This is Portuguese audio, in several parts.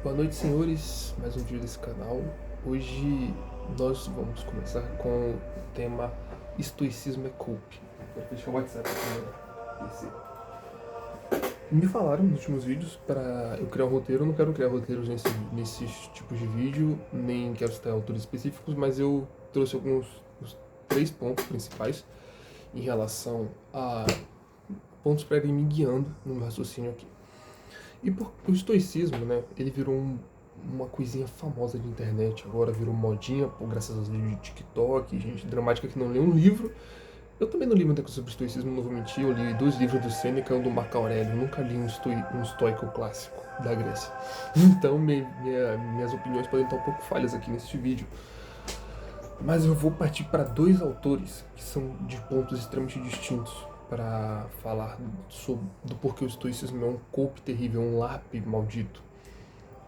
Boa noite, senhores. Mais um vídeo desse canal. Hoje nós vamos começar com o tema Estoicismo é Cope. Vou fechar o WhatsApp aqui no PC. Me falaram nos últimos vídeos para eu criar um roteiro. Eu não quero criar roteiros nesses tipos de vídeo, nem quero citar autores específicos, mas eu trouxe os 3 pontos principais em relação a pontos para irem me guiando no meu raciocínio aqui. E o estoicismo, né, ele virou uma coisinha famosa de internet, agora virou modinha, graças aos vídeos de TikTok, gente dramática que não lê um livro. Eu também não li muita coisa sobre estoicismo, não vou mentir, eu li 2 livros do Sêneca e um do Marco Aurélio, eu nunca li um estoico clássico da Grécia. Então minhas opiniões podem estar um pouco falhas aqui neste vídeo. Mas eu vou partir para 2 autores que são de pontos extremamente distintos para falar do porquê o estoicismo é um golpe terrível, um LARP maldito,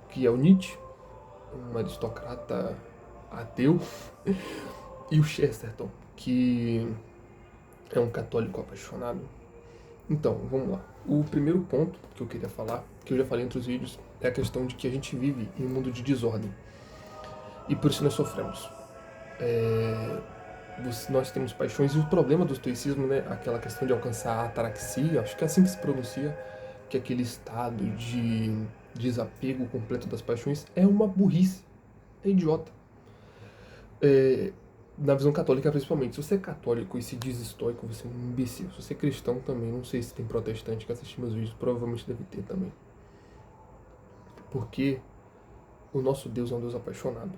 que é o Nietzsche, um aristocrata ateu, e o Chesterton, que é um católico apaixonado. Então, vamos lá. O primeiro ponto que eu queria falar, que eu já falei entre os vídeos, é a questão de que a gente vive em um mundo de desordem. E por isso nós sofremos. Nós temos paixões, e o problema do estoicismo, né, aquela questão de alcançar a ataraxia, acho que é assim que se pronuncia, que é aquele estado de desapego completo das paixões, é uma burrice, é idiota. Na visão católica principalmente, se você é católico e se diz estoico, você é um imbecil. Se você é cristão também, não sei se tem protestante que assiste meus vídeos, provavelmente deve ter também. Porque o nosso Deus é um Deus apaixonado.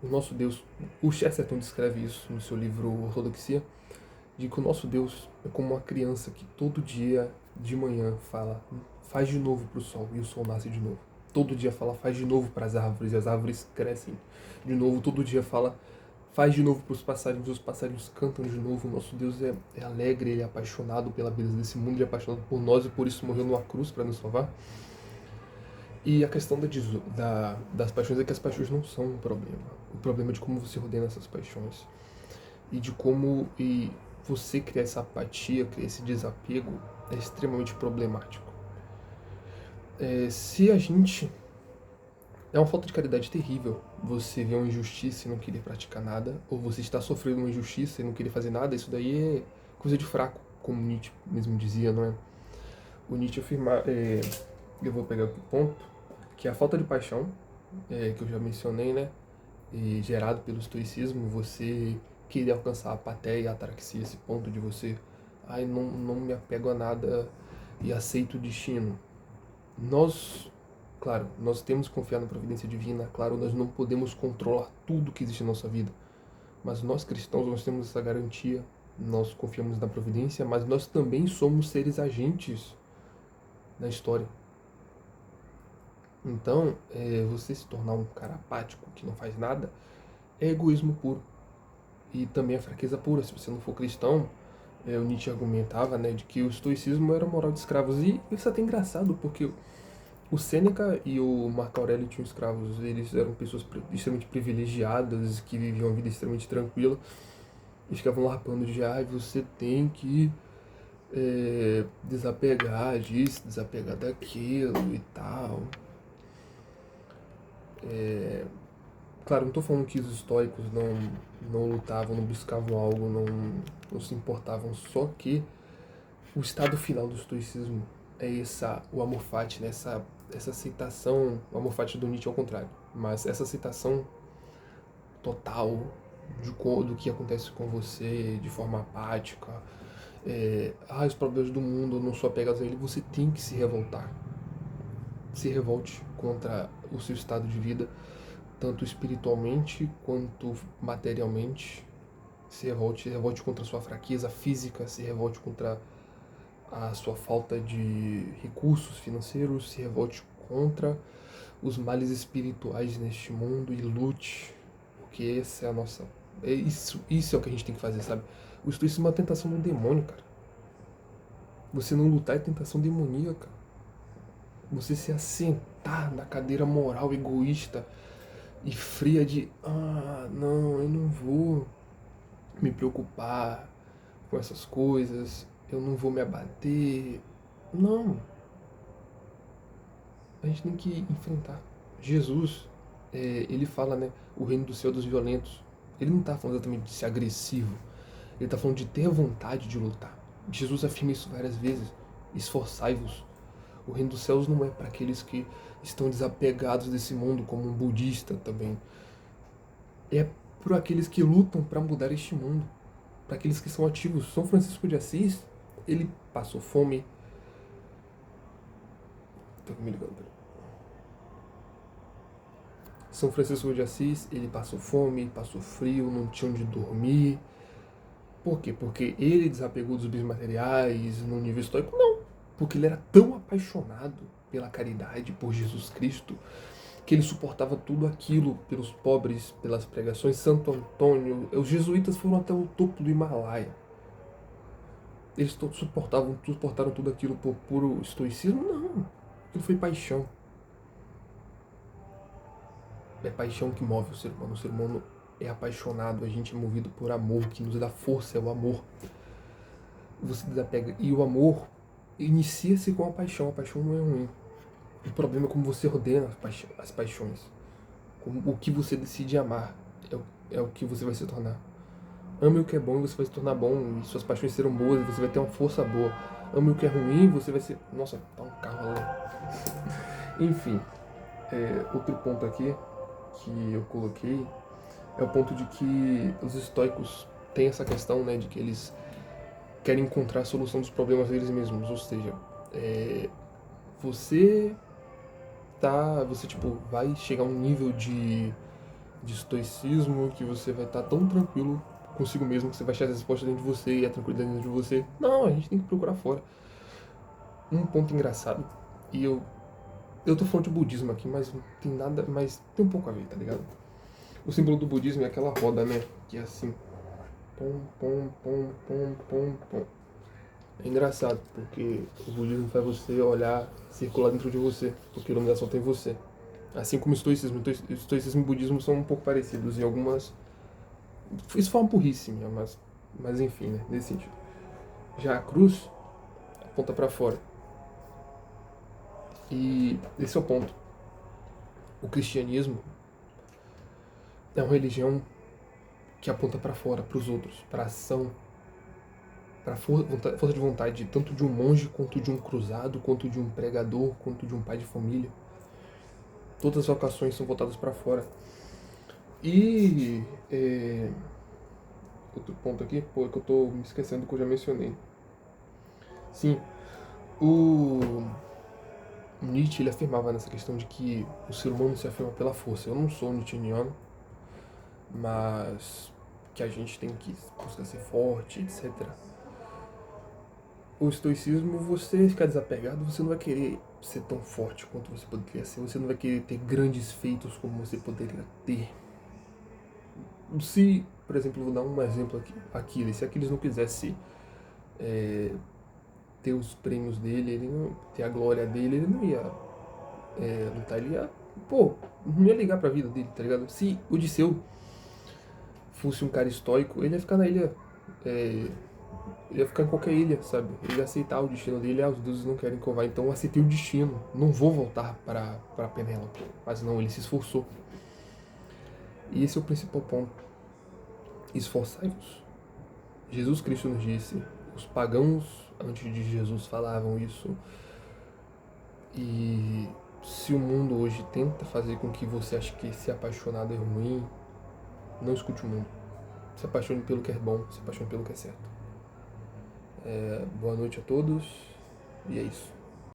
O nosso Deus, o Chesterton descreve isso no seu livro Ortodoxia, de que o nosso Deus é como uma criança que todo dia de manhã fala, faz de novo para o sol, e o sol nasce de novo. Todo dia fala, faz de novo para as árvores, e as árvores crescem de novo. Todo dia fala, faz de novo para os passarinhos cantam de novo. O nosso Deus é alegre, ele é apaixonado pela beleza desse mundo, ele é apaixonado por nós e por isso morreu numa cruz para nos salvar. E a questão das paixões é que as paixões não são um problema. O problema é de como você ordena essas paixões. E de como você criar essa apatia, criar esse desapego é extremamente problemático. Se a gente... É uma falta de caridade terrível você ver uma injustiça e não querer praticar nada, ou você está sofrendo uma injustiça e não querer fazer nada, isso daí é coisa de fraco, como Nietzsche mesmo dizia, não é? O Nietzsche afirma, eu vou pegar aqui o ponto, que é a falta de paixão, que eu já mencionei, né? E gerado pelo estoicismo, você querer alcançar a apatia e a ataraxia, esse ponto de você, não me apego a nada e aceito o destino. Claro, nós temos que confiar na providência divina, claro, nós não podemos controlar tudo que existe na nossa vida, mas nós cristãos, nós temos essa garantia, nós confiamos na providência, mas nós também somos seres agentes na história. Então, você se tornar um cara apático que não faz nada é egoísmo puro. E também é fraqueza pura. Se você não for cristão, o Nietzsche argumentava, né, de que o estoicismo era moral de escravos. E isso é até engraçado, porque o Sêneca e o Marco Aurélio tinham escravos. Eles eram pessoas extremamente privilegiadas, que viviam uma vida extremamente tranquila. E ficavam larpando de, você tem que desapegar disso, desapegar daquilo e tal. Claro, não estou falando que os estoicos não lutavam, não buscavam algo, não se importavam, só que o estado final do estoicismo é o amor fati, né? essa aceitação, o amor fati do Nietzsche ao contrário, mas essa aceitação total do que acontece com você de forma apática, os problemas do mundo, eu não sou apegado a ele, você tem que se revoltar. Se revolte contra o seu estado de vida, tanto espiritualmente quanto materialmente. Se revolte contra a sua fraqueza física, se revolte contra a sua falta de recursos financeiros, se revolte contra os males espirituais neste mundo e lute, porque essa é a nossa... isso é o que a gente tem que fazer, sabe? O estoicismo é uma tentação do demônio, cara. Você não lutar é tentação demoníaca. Você se assentar na cadeira moral egoísta e fria de não, eu não vou me preocupar com essas coisas, eu não vou me abater. Não. A gente tem que enfrentar. Jesus, ele fala, né, o reino do céu dos violentos. Ele não está falando exatamente de ser agressivo, ele está falando de ter vontade de lutar. Jesus afirma isso várias vezes. Esforçai-vos. O reino dos céus não é para aqueles que estão desapegados desse mundo, como um budista também. É para aqueles que lutam para mudar este mundo, para aqueles que são ativos. São Francisco de Assis, ele passou fome. Tô me ligando. São Francisco de Assis, ele passou fome, passou frio, não tinha onde dormir. Por quê? Porque ele desapegou dos bens materiais no nível estoico? Não. Porque ele era tão apaixonado pela caridade, por Jesus Cristo, que ele suportava tudo aquilo pelos pobres, pelas pregações. Santo Antônio, os jesuítas foram até o topo do Himalaia. Eles suportaram tudo aquilo por puro estoicismo? Não. Aquilo foi paixão. É paixão que move o ser humano. O ser humano é apaixonado, a gente é movido por amor, que nos dá força, é o amor. Você desapega. E o amor inicia-se com a paixão não é ruim. O problema é como você ordena as paixões. O que você decide amar é o que você vai se tornar. Ame o que é bom e você vai se tornar bom, e suas paixões serão boas, e você vai ter uma força boa. Ame o que é ruim, você vai ser... Nossa, tá um carro ali. Enfim, outro ponto aqui que eu coloquei é o ponto de que os estoicos têm essa questão, né, de que eles querem encontrar a solução dos problemas deles mesmos. Ou seja, você tipo, vai chegar a um nível de estoicismo que você vai estar tão tranquilo consigo mesmo que você vai achar as respostas dentro de você e a tranquilidade dentro de você. Não, a gente tem que procurar fora. Um ponto engraçado, e eu tô falando de budismo aqui, mas não tem nada, mas tem um pouco a ver, tá ligado? O símbolo do budismo é aquela roda, né, que é assim, pom, pom, pom, pom, pom, pom. É engraçado, porque o budismo faz você olhar, circular dentro de você, porque a iluminação tem você. Assim como o estoicismo. O estoicismo e o budismo são um pouco parecidos em algumas... Isso foi uma burrice minha, mas enfim, né, nesse sentido. Já a cruz aponta para fora. E esse é o ponto. O cristianismo é uma religião que aponta para fora, para os outros, para ação, para força de vontade, tanto de um monge, quanto de um cruzado, quanto de um pregador, quanto de um pai de família. Todas as vocações são voltadas para fora. E outro ponto aqui, pô, que eu tô me esquecendo que eu já mencionei. Sim, o Nietzsche, ele afirmava nessa questão de que o ser humano se afirma pela força. Eu não sou nietzscheano, mas que a gente tem que buscar ser forte, etc. O estoicismo, você ficar desapegado, você não vai querer ser tão forte quanto você poderia ser, você não vai querer ter grandes feitos como você poderia ter. Se, por exemplo, vou dar um exemplo aqui, Aquiles, se Aquiles não quisesse ter os prêmios dele, ele não ter a glória dele, ele não ia lutar, ele ia, não ia ligar pra vida dele, tá ligado? Se Odisseu fosse um cara estoico, ele ia ficar na ilha, ele ia ficar em qualquer ilha, sabe? Ele ia aceitar o destino dele, os deuses não querem que eu vá, então eu aceitei o destino, não vou voltar para Penélope. Mas não, ele se esforçou. E esse é o principal ponto. Esforçai-vos. Jesus Cristo nos disse, os pagãos antes de Jesus falavam isso. E se o mundo hoje tenta fazer com que você ache que ser apaixonado é ruim, não escute o mundo. Se apaixone pelo que é bom, se apaixone pelo que é certo. Boa noite a todos, e é isso.